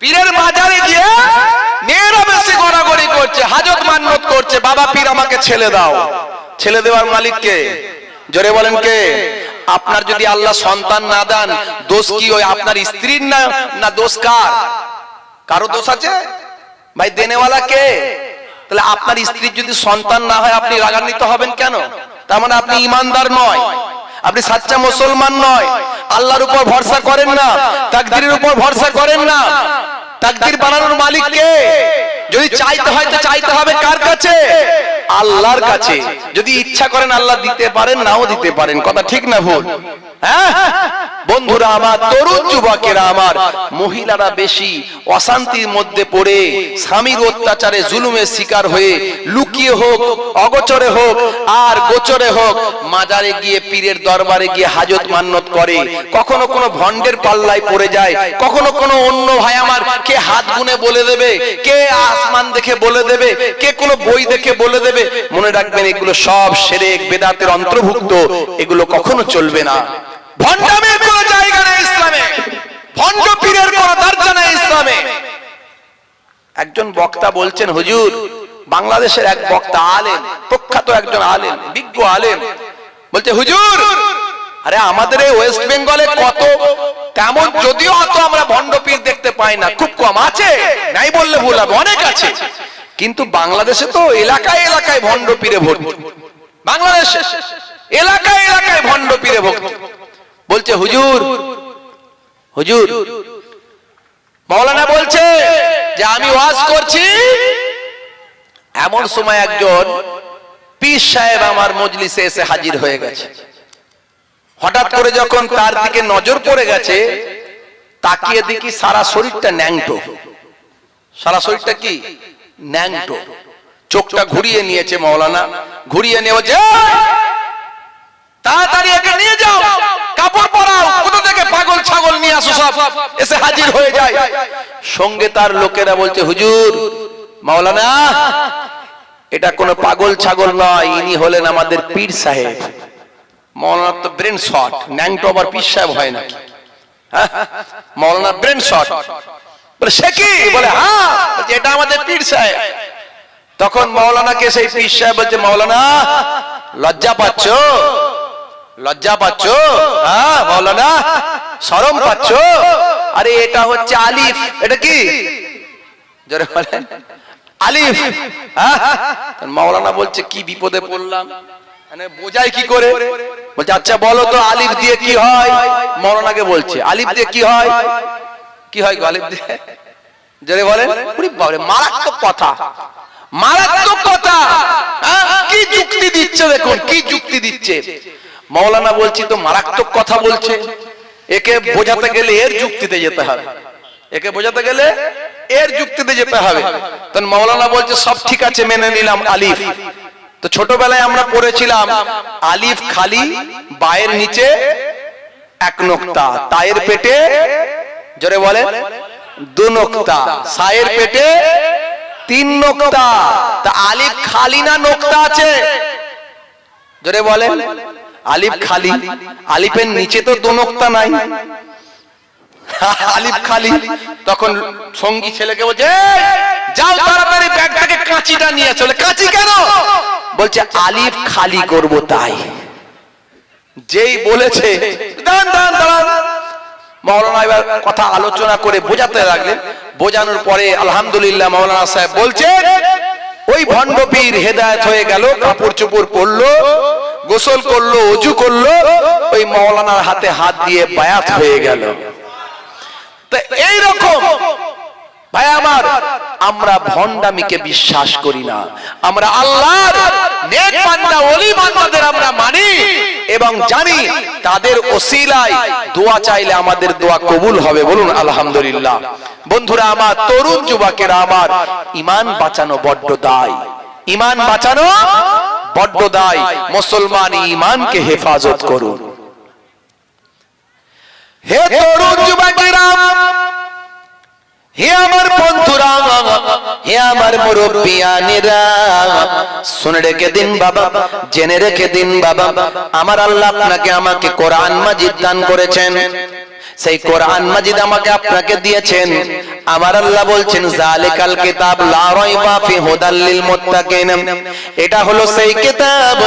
পীরের মাজারে গিয়ে মেয়েরা বেশি গড়াগড়ি করছে, হাজত মান্নত করছে, বাবা পীর আমাকে ছেলে দাও। ছেলে দেওয়ার মালিক কে? জোরে বলেন কে? আপনার যদি আল্লাহ সন্তান না দেন, দোষ কি ওই আপনার স্ত্রীর না দোষ কার? কারো দোষ আছে ভাই? দেনেওয়ালা কে? তাহলে আপনার স্ত্রীর যদি সন্তান না হয় আপনি রাগান্বিত হবেন কেন? তার মানে আপনি ইমানদার নয়, আপনি সাচ্চা মুসলমান নয়, আল্লাহর উপর ভরসা করেন না, তাকদীরের উপর ভরসা করেন না। তাকদীর বানানোর মালিক কে? যদি চাইতে হয় তো চাইতে হবে কার কাছে? আল্লাহর কাছে। যদি ইচ্ছা করেন আল্লাহ দিতে পারেন, নাও দিতে পারেন। কথা ঠিক না ভুল? হ্যাঁ বন্ধুরা আমার, তরুণ যুবকেরা আমার, মহিলারা বেশি অশান্তির মধ্যে পড়ে স্বামীর অত্যাচারে জুলুমের শিকার হয়ে লুকিয়ে হোক, অগোচরে হোক আর গোচরে হোক, মাজারে গিয়ে পীরের দরবারে গিয়ে হাজত মান্নত করে। কখনো কোনো ভণ্ডের পাল্লায় পড়ে যায়, কখনো কোনো অন্য ভাই আমার কে হাত গুনে বলে দেবে, কে আসমান দেখে বলে দেবে, কে কোনো বই দেখে বলে দেবে। মনে রাখবেন এগুলো সব শিরক বেদাতের অন্তর্ভুক্ত, এগুলো কখনো চলবে না। ভণ্ডামির কোনো জায়গা নেই ইসলামে, ভণ্ড পীরের কোনো দরজা নেই ইসলামে। একজন বক্তা বলছেন, হুজুর, বাংলাদেশের এক বক্তা আলেম, প্রখ্যাত একজন আলেম, বিজ্ঞ আলেম, বলছে হুজুর, আরে আমাদের এই ওয়েস্ট বেঙ্গলে কত তেমন, যদিও অত আমরা ভণ্ড পীর দেখতে পাই না, খুব কম আছে, নাই বললে ভুল হবে, অনেক আছে, কিন্তু বাংলাদেশে তো এলাকায় এলাকায় ভণ্ড পীরে ভর্তি। বাংলাদেশে এলাকায় এলাকায় ভণ্ড পীরে ভর্তি। বলছে হুজুর, হুজুর, মাওলানা বলছে যে আমি ওয়াজ করছি, এমন সময় একজন পীর সাহেব আমার মজলিসে এসে হাজির হয়ে গেছে। হঠাৎ করে যখন তার দিকে নজর পড়ে গেছে, তাকিয়ে দেখি সারা শরীরটা ন্যাংটো। সারা শরীরটা কি? ন্যাংটো। চোখটা ঘুরিয়ে নিয়েছে মাওলানা, ঘুরিয়ে নেওয়া যে তাড়াতাড়ি একে নিয়ে যাও, কাপড় পরাও, কোথা থেকে পাগল ছাগল নিয়ে আসো, সব এসে হাজির হয়ে যায়। সঙ্গে তার লোকেরা বলছে, হুজুর, মাওলানা এটা কোনো পাগল ছাগল নয়, ইনি হলেন আমাদের পীর সাহেব। মাওলানা তো ব্রেন শট, ন্যাংটো আবার পীর সাহেব হয় নাকি? মাওলানা ব্রেন শট। বলে সে কি? বলে হ্যাঁ, এটা আমাদের পীর সাহেব। তখন মাওলানাকে সেই পীর সাহেব বলছে, মাওলানা লজ্জা পাচ্ছ? লজ্জা পাচ্ছ? হ্যাঁ মাওলানা, শরম পাচ্ছ? আরে এটা হচ্ছে আলিফ। এটা কি? জোরে বলেন। আলিফ। মাওলানা বলছে কি বিপদে পড়লাম, মানে বোঝাই কি করে? বলছে আচ্ছা বলো তো আলিফ দিয়ে কি হয়? মাওলানাকে বলছে আলিফ দিয়ে কি হয়? কি হয় গো আলিফ দিয়ে? জোরে বলেন। মারাত্মক কথা, মারাত্মক কথা। কি যুক্তি দিচ্ছে দেখুন, কি যুক্তি দিচ্ছে। মাওলানা বলছি তো মারাত্মক কথা বলছে, একে বোঝাতে গেলে এর যুক্তিতে যেতে হবে, একে বোঝাতে গেলে এর যুক্তিতে যেতে হবে। তখন মাওলানা বলছে সব ঠিক আছে, মেনে নিলাম আলিফ। তো ছোটবেলায় আমরা পড়েছিলাম আলিফ খালি, বায়ের নিচে এক নোক্তা, তায়ের পেটে জোরে বলে দু নোক্তা, সায়ের পেটে তিন নোক্তা। তা আলিফ খালি না নোক্তা আছে? জোরে বলে। আলিফ খালি, আলিফের নিচে তো দু নোক্তা নাই, আলিফ খালি। তখন সঙ্গী ছেলেকে বলছে যাও তাড়াতাড়ি ব্যাগ থেকে কাঁচিটা নিয়ে চলে। কাঁচি কেন? বলছে আলিফ খালি করব তাই। যেই বলেছে দাঁড়ান দাঁড়ান দাঁড়ান, মাওলানা এবার কথা আলোচনা করে বোঝাতে লাগলেন। বোঝানোর পরে আলহামদুলিল্লাহ মাওলানা সাহেব বলছে ওই ভণ্ড পীর হেদায়েত হয়ে গেল, কাপড় চোপড় পরলো, গোসল করলো, ওযু করলো, ওই মাওলানার হাতে হাত দিয়ে বায়াত হয়ে গেল। তো এইরকম ভাই আমার, আমরা ভণ্ডামিকে বিশ্বাস করি না, আমরা আল্লাহর নেক বান্দা ওলি বান্দাদের আমরা মানি এবং জানি তাদের ওসিলায় দোয়া চাইলে আমাদের দোয়া কবুল হবে। বলুন আলহামদুলিল্লাহ। বন্ধুরা আমার, তরুণ যুবকেরা আমার, ঈমান বাঁচানো বড্ড দায়, ঈমান বাঁচানো বড্ড দায়। মুসলমান ঈমানকে হেফাজত করুন। হে তরুণ যুবকেরা, হে আমার বন্ধুরা, হে আমার মুরব্বিয়ানেরা, শুনে রেখে দিন বাবা, জেনে রেখে দিন বাবা, আমার আল্লাহ আপনাকে আমাকে কোরআন মাজিদ দান করেছেন। সেই কোরআন মাজিদ আমাকে আপনাকে দিয়েছেন। আমার আল্লাহ বলছেন যালিকাল কিতাব লা রাইবা ফি হুদাল লিল মুত্তাকিন, এটা হলো সেই কিতাব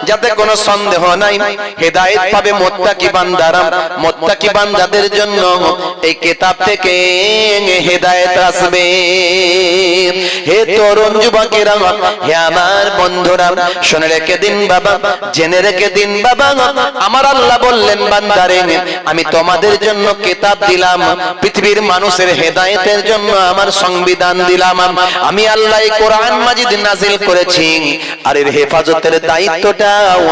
যাতে কোনো সন্দেহ নাই, হেদায়েত পাবে মুত্তাকি বান্দারা। মুত্তাকি বান্দাদের জন্য এই কিতাব থেকে হেদায়েত আসবে। হে তরুণ যুবকেরা, হে আমার বন্ধুরা, শুনে রেখে দিন বাবা, জেনে রেখে দিন বাবা, আমার আল্লাহ বললেন বান্দারে আমি তোমাদের জন্য কিতাব দিলাম, পৃথিবীর মানুষের হেদায়েতের জন্য আমার সংবিধান দিলাম। আমি আল্লাহ এই কোরআন মাজিদ নাজিল করেছি, আর এর হেফাজতের দায়িত্বটাও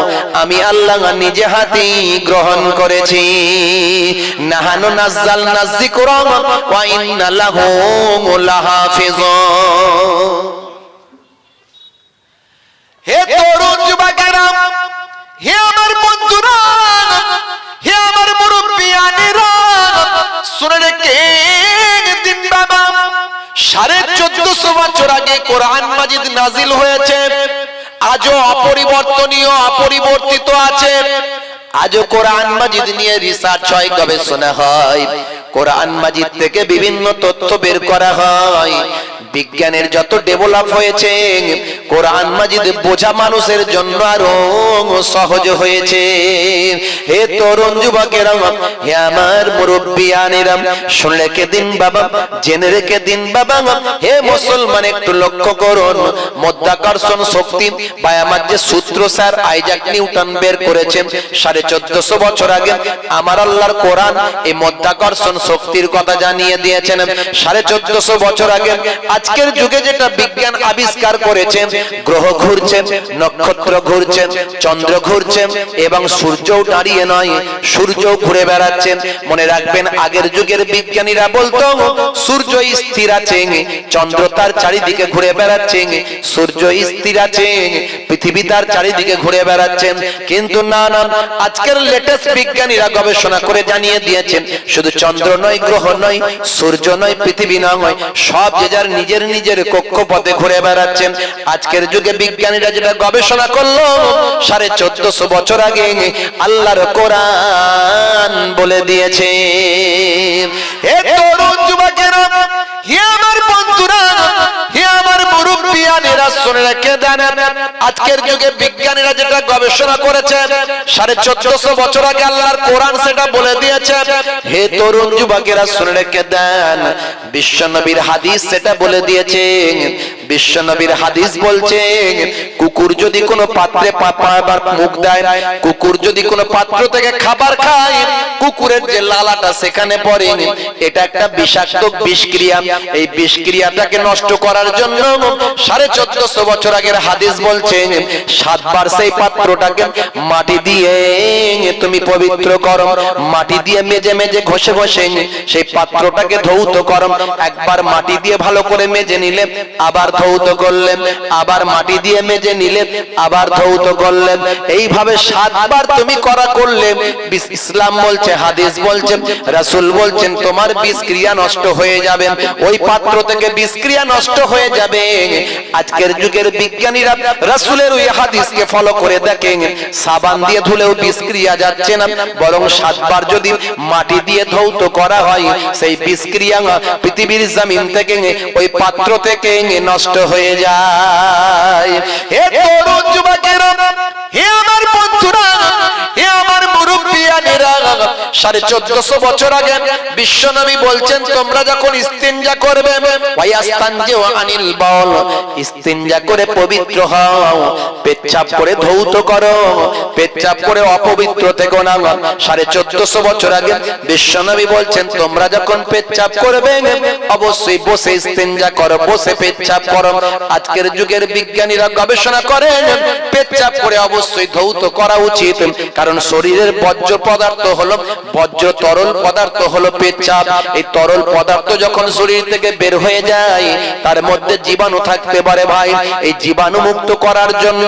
আমি আল্লাহ নিজে হাতে গ্রহণ করেছি। নাহানু নাযালনা যিকরা ওয়া ইন্না লাহু লাহাফিজুন। হে তরুণ যুবকেরা, হে আমার বন্ধুরা, হে আমার মুরব্বিয়ানেরা, শুনে রেখে দিন বাবা, 1450 বছর আগে কোরআন মাজিদ নাজিল হয়েছে, আজও অপরিবর্তনীয়, অপরিবর্তিত আছে। আজও কোরআন মাজিদ নিয়ে রিসার্চ হয়, গবেষণা হয়, কোরআন মাজিদ থেকে বিভিন্ন তথ্য বের করা হয়। বিজ্ঞানের যত ডেভেলপ হয়েছে, কোরআন মাজিদ বোঝা মানুষের জন্য আরো সহজ হয়েছে। হে তরুণ যুবকেরা, হে আমার মুরব্বিয়ানেরা, শুনে রেখে দিন বাবা, জেনে রেখে দিন বাবা, হে মুসলমান একটু লক্ষ্য করুন, মাধ্যাকর্ষণ শক্তি বা আমার যে সূত্র স্যার আইজাক নিউটন বের করেছেন 1450 বছর আগে, আমার আল্লাহর কোরআন এই মাধ্যাকর্ষণ শক্তির কথা জানিয়ে দিয়েছেন 1450 বছর আগে। আজকের যুগে যেটা বিজ্ঞান আবিষ্কার করেছে, গ্রহ ঘুরছে, নক্ষত্র ঘুরছে, চন্দ্র ঘুরছে, এবং সূর্যও দাঁড়িয়ে নয়, সূর্যও ঘুরে বেড়াচ্ছে। মনে রাখবেন, আগের যুগের বিজ্ঞানীরা বলতো সূর্য স্থির আছে, চন্দ্র তার চারিদিকে ঘুরে বেড়াচ্ছে, সূর্য স্থির আছে, পৃথিবী তার চারিদিকে ঘুরে বেড়াচ্ছে। কিন্তু না না, আজকের লেটেস্ট বিজ্ঞানীরা গবেষণা করে জানিয়ে দিয়েছেন শুধু চন্দ্র নয়, গ্রহ নয়, সূর্য নয়, পৃথিবী নয়, সব যে যার নিজের নিজের কক্ষপথে ঘুরে বেড়াচ্ছেন। আজকের যুগে বিজ্ঞানীরা যেটা গবেষণা করলো 1450 বছর আগে আল্লাহর কোরআন বলে দিয়েছে। হে তরুণ যুবকেরা, হে আমার বন্ধুরা, হে আমার মুরব্বিয়ানেরা, শুনে রেখে দেন, আজকের যুগে বিজ্ঞানীরা যেটা গবেষণা করেছে 1450 বছর আগে আল্লাহর কোরআন সেটা বলে দিয়েছে। হে তরুণ যুবকেরা, শুনে রেখে দেন, বিশ্বনবীর হাদিস সেটা বলে দিয়েছে। বিশ্বনবীর হাদিস বলছে, কুকুর যদি কোনো পাত্রে মুখ দেয়, কুকুর যদি কোনো পাত্র থেকে খাবার খায়, কুকুরের যে লালাটা সেখানে পড়ে, এটা একটা বিষাক্ত বিষক্রিয়া। এই বিষক্রিয়াটাকে নষ্ট করার জন্য 1450 বছর আগের হাদিস বলছে 7 বার সেই পাত্রটাকে মাটি দিয়ে তুমি পবিত্র করো, মাটি দিয়ে মেজে মেজে ঘষে ঘষে সেই পাত্রটাকে ধৌত করো। একবার মাটি দিয়ে ভালো করে মেজে নিলে, আবার ধৌত করলেন, আবার মাটি দিয়ে মেজে নিলে, আবার ধৌত করলেন, এইভাবে 7 বার তুমি করা করলে ইসলাম বলছে, হাদিস বলছে, রাসূল বলছেন তোমার বিষক্রিয়া নষ্ট হয়ে যাবে, ওই পাত্র থেকে বিষক্রিয়া নষ্ট হয়ে যাবে। আজকের যুগের বিজ্ঞানীরা রাসূলের ওই হাদিসকে ফলো করে দেখেন, সাবান দিয়ে ধুলেও বিষক্রিয়া যাচ্ছে না, বরং 7 বার যদি মাটি দিয়ে ধৌত করা হয়, সেই বিষক্রিয়া পৃথিবীর জমিন থেকে ওই পাত্র থেকে নষ্ট হয়ে যায়। হে তরুণ যুবকেরা, হে আমার বন্ধুরা, হে আমার মুরব্বিয়ানেরা, 1450 বছর আগে বিশ্বনবী বলছেন তোমরা যখন ইস্তিনজা করবে, ওয়ায়াস্তানজিউ আনিল বাউল, ইস্তিনজা করে পবিত্র হও, পেচ্ছাপ করে ধৌত করো, পেচ্ছাপ করে অপবিত্র থেকো না। 1450 বছর আগে বিশ্বনবী বলছেন তোমরা যখন পেচ্ছাপ করবে অবশ্যই বসে ইস্তিনজা করো, বসে পেচ্ছাপ করো। আজকের যুগের বিজ্ঞানীরা গবেষণা করেন পেচ্ছাপ করে অবশ্যই ধৌত করা উচিত, কারণ শরীরের বর্জ্য পদার্থ হলো, বর্জ্য তরল পদার্থ হলো পেচ্ছাপ। এই তরল পদার্থ যখন শরীর থেকে বের হয়ে যায়, তার মধ্যে জীবাণু থাকতে পারে ভাই, এই জীবাণু মুক্ত করার জন্য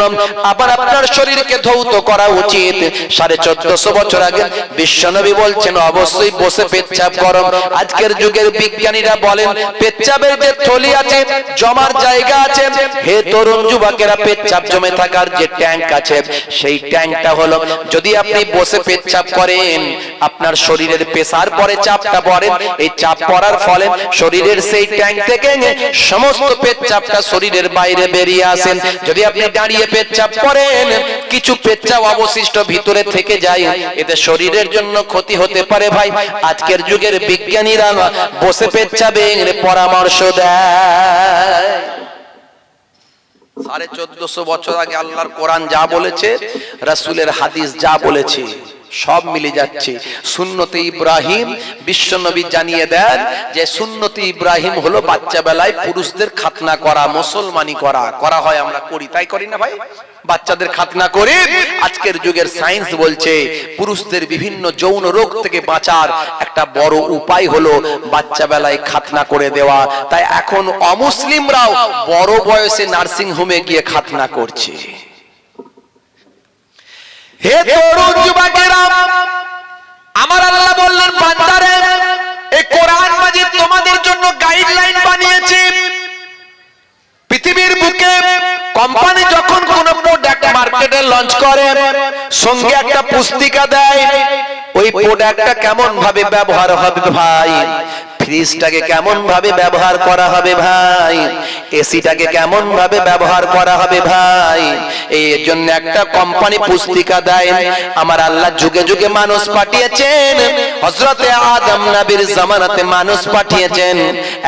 আবার আপনার শরীরকে ধৌত করা উচিত। 1450 বছর আগে বিশ্বনবী বলছেন অবশ্যই বসে পেচ্ছাপ করো। আজকের যুগের বিজ্ঞানীরা বলেন পেচ্ছাপের যে থলি আছে, জমার জায়গা আছে, হে তরুণ যুবকেরা, পেচ্ছাপ জমে থাকার যে ট্যাঙ্ক আছে, সেই ট্যাঙ্কটা হলো, যদি আপনি বসে পেচ্ছাপ করেন আপনার শরীরের প্রেসার পরে, চাপটা পড়ে, এই চাপ পড়ার ফলে শরীরের সেই ট্যাঙ্ক থেকে সমস্ত পেচ্ছাপটা শরীরের বাইরে বেরিয়ে আসেন। যদি আপনি দাঁড়িয়ে পেচ্ছাপ করেন, কিছু পেচ্ছাপ অবশিষ্ট ভিতরে থেকে যায়, এতে শরীরের জন্য ক্ষতি হতে পারে। ভাই, আজকের যুগের বিজ্ঞানীরা বসে পেচ্ছাবের পরামর্শ দেয়। 1450 বছর আগে আল্লাহর কোরআন যা বলেছে, রাসূলের হাদিস যা বলেছে, সব মিলে যাচ্ছে। সুন্নতে ইব্রাহিম, বিশ্বনবী জানিয়ে দেন যে সুন্নতে ইব্রাহিম হলো বাচ্চা বেলায় পুরুষদের খাতনা করা, মুসলমানি করা হয়, আমরা করি, তাই করি না ভাই? বাচ্চাদের খাতনা করে। আজকের যুগের সায়েন্স বলছে পুরুষদের বিভিন্ন যৌন রোগ থেকে বাঁচার একটা বড় উপায় হলো বাচ্চা বেলায় খাতনা করে দেওয়া। তাই এখন অমুসলিমরাও বড় বয়সে নার্সিং হোমে গিয়ে খাতনা করছে। হে তরুণ যুবকেরা, আমার আল্লাহ বললেন, বান্দারে, এই কোরআন মাজিদ তোমাদের জন্য গাইডলাইন বানিয়েছে। পৃথিবীর বুকে কোম্পানি যখন কোন প্রোডাক্ট মার্কেটে লঞ্চ করে, সঙ্গে একটা পুস্তিকা দেয়, ওই প্রোডাক্টটা কেমন ভাবে ব্যবহার হবে ভাই, ফ্রিজটাকে কেমন ভাবে ব্যবহার করা হবে ভাই, এসিটাকে কেমন ভাবে ব্যবহার করা হবে ভাই, এই জন্য একটা কোম্পানি পুস্তিকা দেয়। আমার আল্লাহ যুগে যুগে মানুষ পাঠিয়েছেন, হযরতে আদম নবীর জামানাতে মানুষ পাঠিয়েছেন,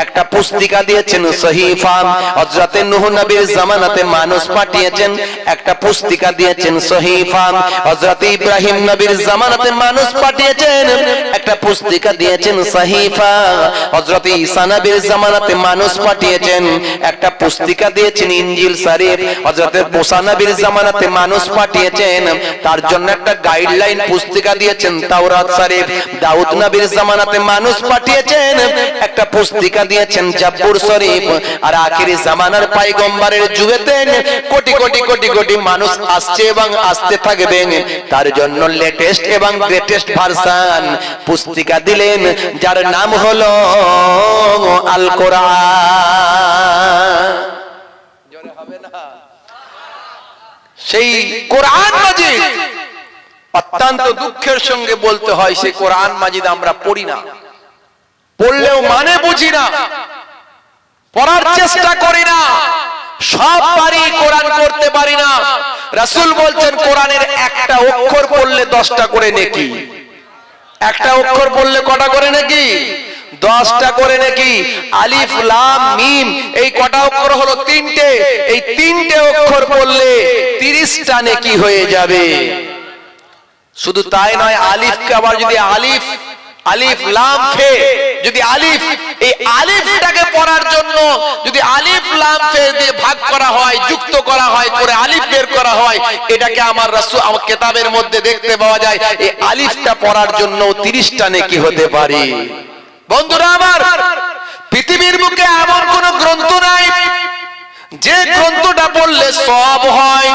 একটা পুস্তিকা দিয়েছেন সহিফা। হযরতে নূহ নবীর জামানাতে মানুষ পাঠিয়েছেন, একটা পুস্তিকা দিয়েছেন সহিফা। হযরতে ইব্রাহিম নবীর জামানাতে মানুষ পাঠিয়েছেন, একটা পুস্তিকা দিয়েছেন সহিফা। হযরত ঈসা নবীর জামানাতে মানুষ পাঠিয়েছেন, একটা পুস্তিকা দিয়েছেন ইনজিল শরীফ। হযরত মুসা নবীর জামানাতে মানুষ পাঠিয়েছেন, তার জন্য একটা গাইডলাইন পুস্তিকা দিয়েছেন তাওরাত শরীফ। দাউদ নবীর জামানাতে মানুষ পাঠিয়েছেন, একটা পুস্তিকা দিয়েছেন জাবুর শরীফ। আর আখিরি জামানার পয়গম্বরের যুগেতে কোটি কোটি কোটি কোটি মানুষ আসছে এবং আসতে থাকবে, তার জন্য লেটেস্ট এবং গ্রেটেস্ট ভার্সন পুস্তিকা দিলেন, যার নাম হলো আল কোরআন। জোরে হবে না? সেই কোরআন মাজিদ অত্যন্ত দুঃখের সঙ্গে বলতে হয়, সেই কোরআন মাজিদ আমরা পড়ি না, পড়লেও মানে বুঝি না, পড়ার চেষ্টা করি না, সব পারি, কোরআন পড়তে পারি না। রাসূল বলছেন কোরআনের একটা অক্ষর পড়লে 10টা করে নেকি। একটা অক্ষর পড়লে কটা করে নেকি? 10টা করে নেকি। আলিফ লাম মিম এই কটা অক্ষর হলো 3টে, এই 3টে অক্ষর পড়লে 30টা নেকি হয়ে যাবে। শুধু তাই নয়, আলিফকে আবার যদি আলিফ আলিফ লাম ফে, যদি আলিফ, এই আলিফটাকে পড়ার জন্য যদি আলিফ লাম ফে দিয়ে ভাগ করা হয়, যুক্ত করা হয়, করে আলিফ বের করা হয়, এটাকে আমার রাসূল আমার কিতাবের মধ্যে দেখতে পাওয়া যায়। এই আলিফটা পড়ার জন্য 30টা নেকি হতে পারে। বন্ধুরা আমার, পৃথিবীর বুকে এমন কোন গ্রন্থ নাই যে গ্রন্থটা পড়লে সব হয়।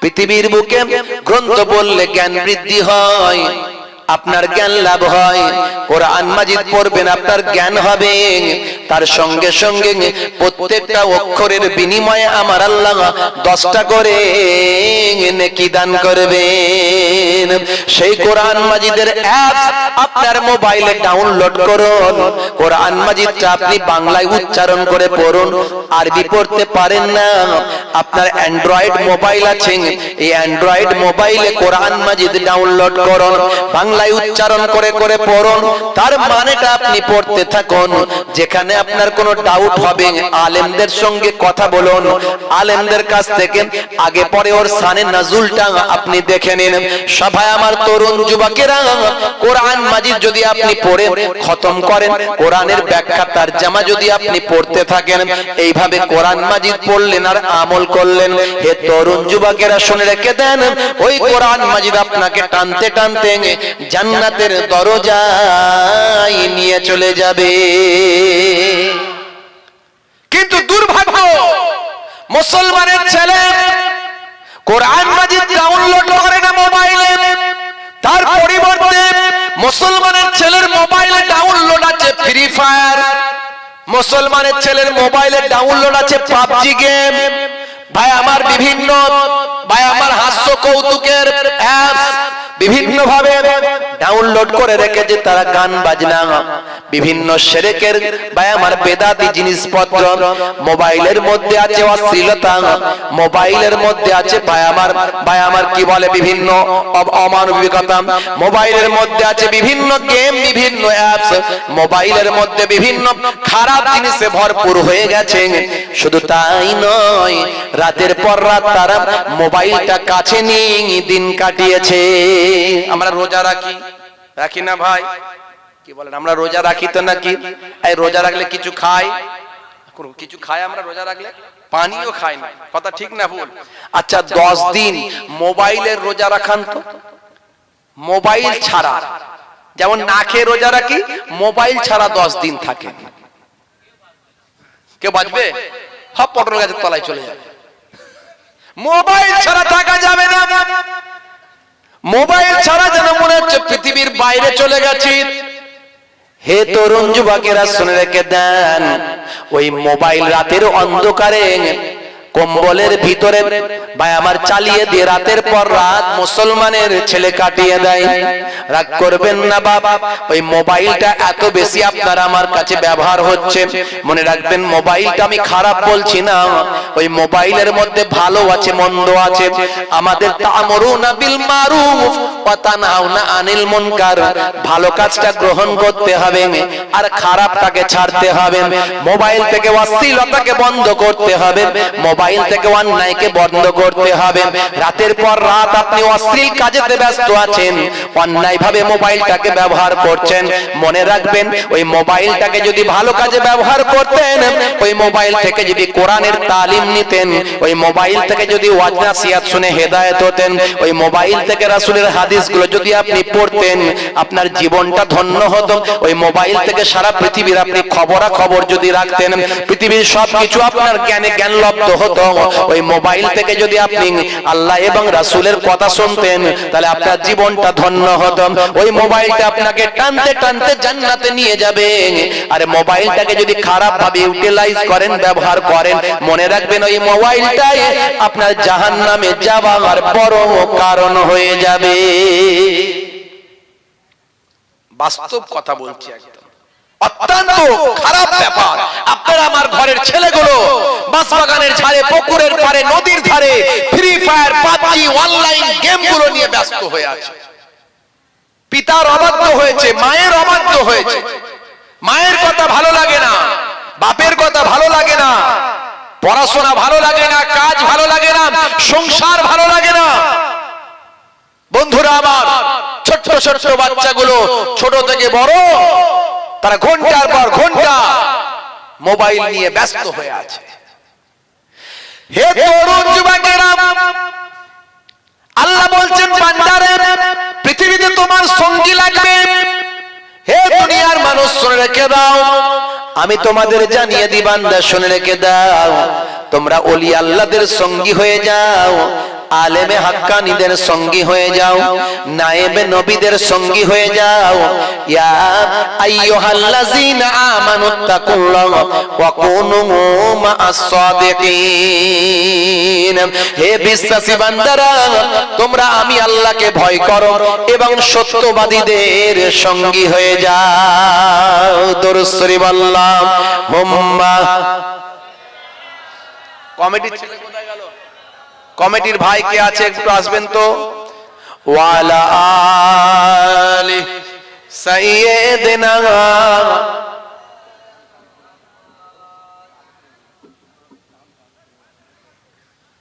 পৃথিবীর বুকে গ্রন্থ পড়লে জ্ঞান বৃদ্ধি হয়, আপনার জ্ঞান লাভ হয়। কোরআন মাজিদ পড়বেন, আপনার জ্ঞান হবে, তার সঙ্গে সঙ্গে প্রত্যেকটা অক্ষরের বিনিময়ে আমার আল্লাহ 10টা করে নেকি দান করবেন। সেই কোরআন মাজিদের অ্যাপ আপনার মোবাইলে ডাউনলোড করুন। কোরআন মাজিদটা আপনি বাংলায় উচ্চারণ করে পড়ুন। আরবি পড়তে পারেন না, আপনার অ্যান্ড্রয়েড মোবাইল আছে, এই অ্যান্ড্রয়েড মোবাইলে কোরআন মাজিদ ডাউনলোড করুন, বাংলায় উচ্চারণ করে করে পড়ুন, তার মানেটা আপনি পড়তে থাকুন। যেখানে আপনার কোনো ডাউট হবে, আলেমদের সঙ্গে কথা বলুন, আলেমদের কাছ থেকে আগে পরে ওর শানে নাজুলটা আপনি দেখে নিন। সবাই আমার তরুণ যুবকেরা, কোরআন মাজিদ যদি আপনি পড়ে খতম করেন, কোরআনের ব্যাখ্যা তারজামা যদি আপনি পড়তে থাকেন, এইভাবে কোরআন মাজিদ পড়লেন আর আমল করলেন, হে তরুণ যুবকেরা শুনে রেখে দেন, ওই কোরআন মাজিদ আপনাকে টানতে টানতে জান্নাতের দরজায় নিয়ে চলে যাবে। কিন্তু দুর্ভাগ্য, মুসলমানের ছেলে কোরআন মাজিদ ডাউনলোড করে না মোবাইলে, তার পরিবর্তে মুসলমানের ছেলের মোবাইলে ডাউনলোড আছে ফ্রি ফায়ার, মুসলমানের ছেলের মোবাইলে ডাউনলোড আছে পাবজি গেম। ভাই আমার, বিভিন্ন ভাই আমার হাস্য কৌতুকের অ্যাপস বিভিন্ন ভাবে ডাউনলোড করে রেখেছে তারা গান বাজনা, বিভিন্ন শিরকের ভাই আমার বেদাতি জিনিসপত্র, মোবাইলের মধ্যে আছে অশ্লীলতা, মোবাইলের মধ্যে আছে ভাই আমার কি বলে বিভিন্ন অমানবিকতা, মোবাইলের মধ্যে আছে বিভিন্ন গেম, বিভিন্ন অ্যাপস, মোবাইলের মধ্যে বিভিন্ন খারাপ জিনিসে ভরপুর হয়ে গেছে। শুধু তাই নয়, রাতের পর রাত তারা মোবাইলটা কাছে নিয়ে দিন কাটিয়েছে। আমরা রোজা রাখি না ভাই? কি বলেন, আমরা রোজা রাখি তো নাকি? এই রোজা রাখলে কিছু খাই আমরা রোজা রাখলে? পানিও খাই না, কথা ঠিক না ভুল? আচ্ছা 10 দিন মোবাইলের রোজা রাখান তো, মোবাইল ছাড়া, যেমন না খেয়ে রোজা রাখি, মোবাইল ছাড়া 10 দিন থাকে, কেউ বাঁচবে? সব পটল গাছের তলায় চলে যাবে। মোবাইল ছাড়া থাকা যাবে না। মোবাইল ছাড়া যেন মনে হচ্ছে পৃথিবীর বাইরে চলে গেছি। হে তরুণ যুবকেরা শুনে রেখে দেন, ওই মোবাইল রাতের অন্ধকারে কম্বলের ভিতরে ভাই আমার চালিয়ে দিয়ে রাতের পর রাত মুসলমানের ছেলে কাটিয়ে দেয়। রাগ করবেন না বাবা, ওই মোবাইলটা এত বেশি আপনার আমার কাছে ব্যবহার হচ্ছে, মনে রাখবেন মোবাইলটা আমি খারাপ বলছি না, ওই মোবাইলের মধ্যে ভালো আছে মন্দ আছে। আমাদের তা'মুরুনা বিল মারুফ ওয়া তানহাউনা আনিল মুনকার, ভালো কাজটা গ্রহণ করতে হবে আর খারাপটাকে ছাড়তে হবে। মোবাইল থেকে অশ্লীলতাকে বন্ধ করতে হবে, মোবাইল থেকে অন্যায়কে বন্ধ করতে হবে। রাতের পর রাত আপনি অশ্লীল কাজেতে ব্যস্ত আছেন, অন্যায় ভাবে মোবাইলটাকে ব্যবহার করছেন, মনে রাখবেন ওই মোবাইলটাকে যদি ভালো কাজে ব্যবহার করতেন, ওই মোবাইল থেকে যদি কোরআনের তালিম নিতেন, ওই মোবাইল থেকে যদি ওয়াজ নাসিহত শুনে হেদায়েত হতেন, ওই মোবাইল থেকে রাসূলের হাদিসগুলো যদি আপনি পড়তেন, আপনার জীবনটা ধন্য হতো। ওই মোবাইল থেকে সারা পৃথিবীর আপনি খবরাখবর যদি রাখতেন, পৃথিবীর সবকিছু আপনার জ্ঞানলব্ধ হতো। ওই মোবাইল থেকে যদি আপনি আল্লাহ এবং রাসূলের কথা শুনতেন, তাহলে আপনার জীবনটা ধন্য হতো। ওই মোবাইলটা আপনাকে টানতে টানতে জান্নাতে নিয়ে যাবে। আর মোবাইলটাকে যদি খারাপ ভাবে ইউটিলাইজ করেন, ব্যবহার করেন, মনে রাখবেন ওই মোবাইলটাই আপনার জাহান্নামে যাওয়ার বড় কারণ হয়ে যাবে। বাস্তব কথা বলছি, একদম অত্যন্ত খারাপ ব্যাপার। আপনার আমার ঘরের ছেলেগুলো বাঁশবাগানের ঝাড়ে, পুকুরের পাড়ে, নদীর ধারে ফ্রি ফায়ার, পাবজি, অনলাইন গেমগুলো নিয়ে ব্যস্ত হয়ে আছে। পিতার অবাধ্য হয়েছে, মায়ের অবাধ্য হয়েছে। মায়ের কথা ভালো লাগে না, বাপের কথা ভালো লাগে না, পড়াশোনা ভালো লাগে না, কাজ ভালো লাগে না, সংসার ভালো লাগে না। বন্ধুরা আমার, ছোট্ট ছোট্ট বাচ্চাগুলো ছোট থেকে বড়, তারা ঘন্টার পর ঘন্টা মোবাইল নিয়ে ব্যস্ত হয়ে আছে। হে তরুণ যুবকেরা, আল্লাহ বলছেন বান্দারে, পৃথিবীতে তোমার সঙ্গী লাগবে। হে দুনিয়ার মানুষ শুনে রেখে দাও, আমি তোমাদের জানিয়ে দিই বান্দা শুনে রেখে দাও, তোমরা ওলি আল্লাহদের সঙ্গী হয়ে যাও, আলেমে হাক্কানীদের সঙ্গী হয়ে যাও, নায়েবে নবীদের সঙ্গী হয়ে যাও। ইয়া আইয়ুহাল্লাযীনা আমানুত্তাকুল্লাহ ওয়া কুনু মা'আস সাদিকিন। হে বিশ্বাসী বান্দারা, তোমরা আমি আল্লাহকে ভয় করো এবং সত্যবাদীদের সঙ্গী হয়ে যাও। দরুদ শরীফ আল্লাহুম্মা। কমিটির ছেলে কোথায় গেল? কমিটির ভাই কে আছে একটু আসবেন তো। ওয়ালা আলি সাইয়্যিদিনা,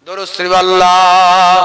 দরুদ শরীফ আল্লাহ।